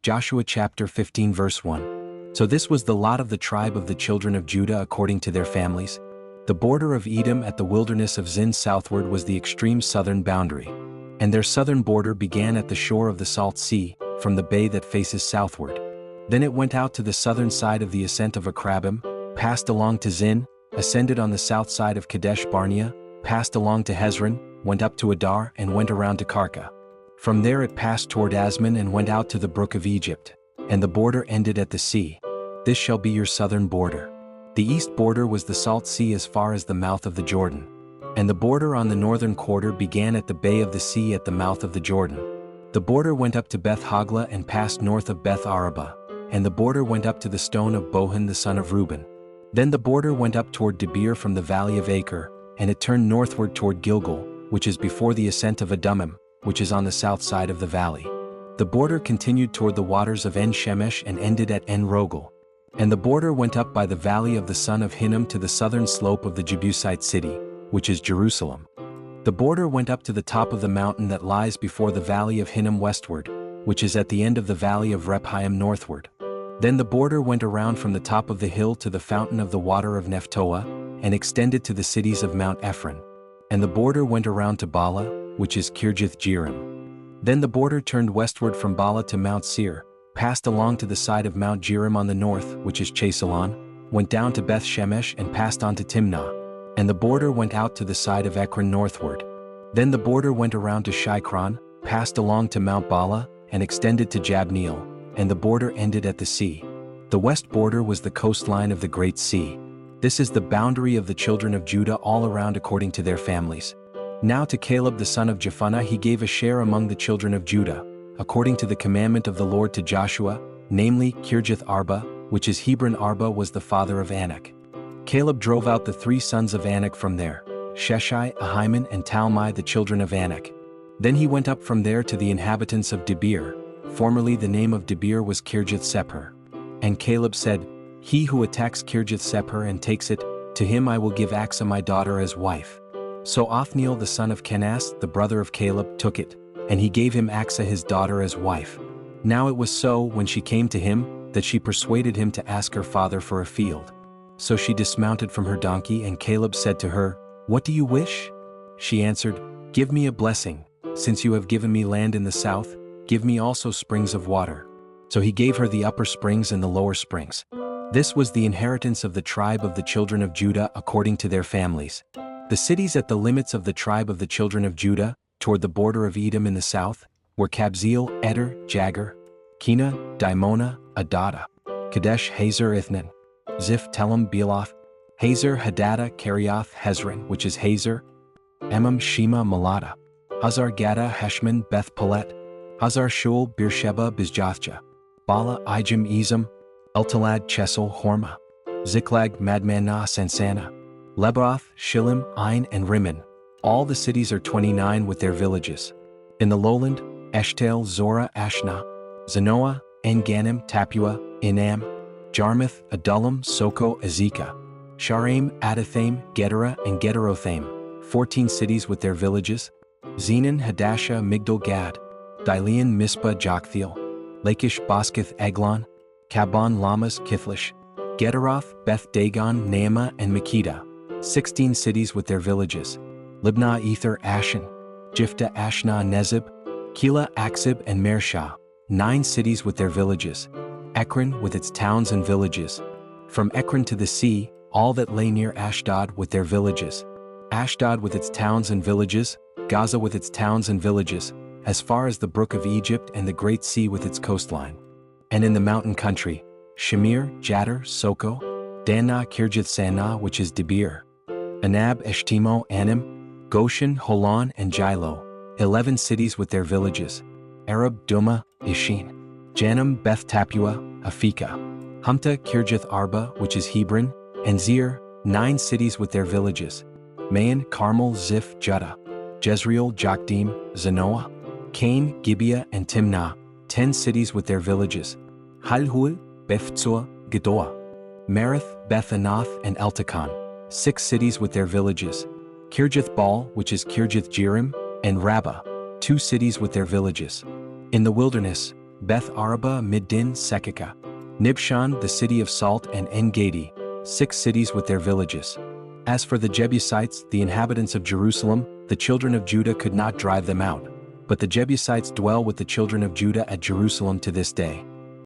Joshua chapter 15 verse 1. So this was the lot of the tribe of the children of Judah according to their families. The border of Edom at the wilderness of Zin southward was the extreme southern boundary. And their southern border began at the shore of the Salt Sea, from the bay that faces southward. Then it went out to the southern side of the ascent of Akrabim, passed along to Zin, ascended on the south side of Kadesh Barnea, passed along to Hezron, went up to Adar and went around to Karka. From there it passed toward Asmon and went out to the brook of Egypt, and the border ended at the sea. This shall be your southern border. The east border was the Salt Sea as far as the mouth of the Jordan. And the border on the northern quarter began at the bay of the sea at the mouth of the Jordan. The border went up to Beth Hogla and passed north of Beth Araba, and the border went up to the stone of Bohan the son of Reuben. Then the border went up toward Debir from the valley of Acre, and it turned northward toward Gilgal, which is before the ascent of Adumim, which is on the south side of the valley. The border continued toward the waters of En Shemesh and ended at En Rogel. And the border went up by the valley of the son of Hinnom to the southern slope of the Jebusite city, which is Jerusalem. The border went up to the top of the mountain that lies before the valley of Hinnom westward, which is at the end of the valley of Rephaim northward. Then the border went around from the top of the hill to the fountain of the water of Nephtoah, and extended to the cities of Mount Ephron. And the border went around to Bala, which is Kirjath Jearim. Then the border turned westward from Bala to Mount Seir, passed along to the side of Mount Jearim on the north, which is Chesalon, went down to Beth Shemesh and passed on to Timnah. And the border went out to the side of Ekron northward. Then the border went around to Shikron, passed along to Mount Bala, and extended to Jabneel, and the border ended at the sea. The west border was the coastline of the Great Sea. This is the boundary of the children of Judah all around according to their families. Now to Caleb the son of Jephunneh he gave a share among the children of Judah, according to the commandment of the Lord to Joshua, namely Kirjath Arba, which is Hebron. Arba was the father of Anak. Caleb drove out the 3 sons of Anak from there, Sheshai, Ahiman and Talmai the children of Anak. Then he went up from there to the inhabitants of Debir. Formerly the name of Debir was Kirjath Sepher. And Caleb said, He who attacks Kirjath Sepher and takes it, to him I will give Achsah my daughter as wife. So Othniel the son of Kenaz, the brother of Caleb, took it, and he gave him Achsah his daughter as wife. Now it was so, when she came to him, that she persuaded him to ask her father for a field. So she dismounted from her donkey, and Caleb said to her, What do you wish? She answered, Give me a blessing, since you have given me land in the south, give me also springs of water. So he gave her the upper springs and the lower springs. This was the inheritance of the tribe of the children of Judah according to their families. The cities at the limits of the tribe of the children of Judah, toward the border of Edom in the south, were Kabzeel, Eder, Jagur, Kena, Dimona, Adada, Kadesh, Hazor, Ithnan, Ziph, Telem, Bealoth, Hazor, Hadadah, Kerioth, Hezron, which is Hazor, Emim, Shema, Malada, Hazar Gaddah, Heshmon, Beth Pelet, Hazar Shul, Beersheba, Bizjathja, Bala, Ijim, Ezem, Eltalad, Chesel, Hormah, Ziklag, Madmannah, Sansana, Lebaoth, Shillim, Ain and Rimmon. All the cities are 29 with their villages. In the lowland, Eshtael, Zorah, Ashna, Zanoah, En-Ganim, Tapua, Inam, Jarmuth, Adullam, Soko, Azekah, Shaaraim, Adathaim, Gedera and Gederothaim, 14 cities with their villages. Zenon, Hadashah, Migdal Gad, Dilean, Mizpah, Joktheel, Lachish, Bosketh, Eglon, Kabon, Lamas, Kithlish, Gederoth, Beth Dagon, Naamah and Makkedah, 16 cities with their villages. Libnah, Ether, Ashan, Jiphtah, Ashna, Nezib, Keilah, Aksib and Mareshah, 9 cities with their villages. Ekron with its towns and villages. From Ekron to the sea, all that lay near Ashdod with their villages. Ashdod with its towns and villages, Gaza with its towns and villages, as far as the brook of Egypt and the Great Sea with its coastline. And in the mountain country, Shamir, Jattir, Soko, Danah, Kirjath Sanah, which is Debir, Anab, Eshtemo, Anim, Goshen, Holon and Jilo, 11 cities with their villages. Arab, Duma, Ishin, Janam, Beth Tapua, Aphekah, Humta, Kirjath Arba, which is Hebron, and Zir, 9 cities with their villages. Maon, Carmel, Ziph, Judah, Jezreel, Jokdeam, Zanoah, Cain, Gibeah and Timnah, 10 cities with their villages. Halhul, Bethzur, Gedoah, Marith, Beth Anath and Eltekon, 6 cities with their villages. Kirjath Baal, which is Kirjath Jearim, and Rabbah, 2 cities with their villages. In the wilderness, Beth Araba, Middin, Sekaka, Nibshan, the city of salt, and En-Gedi, 6 cities with their villages. As for the Jebusites, the inhabitants of Jerusalem, the children of Judah could not drive them out. But the Jebusites dwell with the children of Judah at Jerusalem to this day.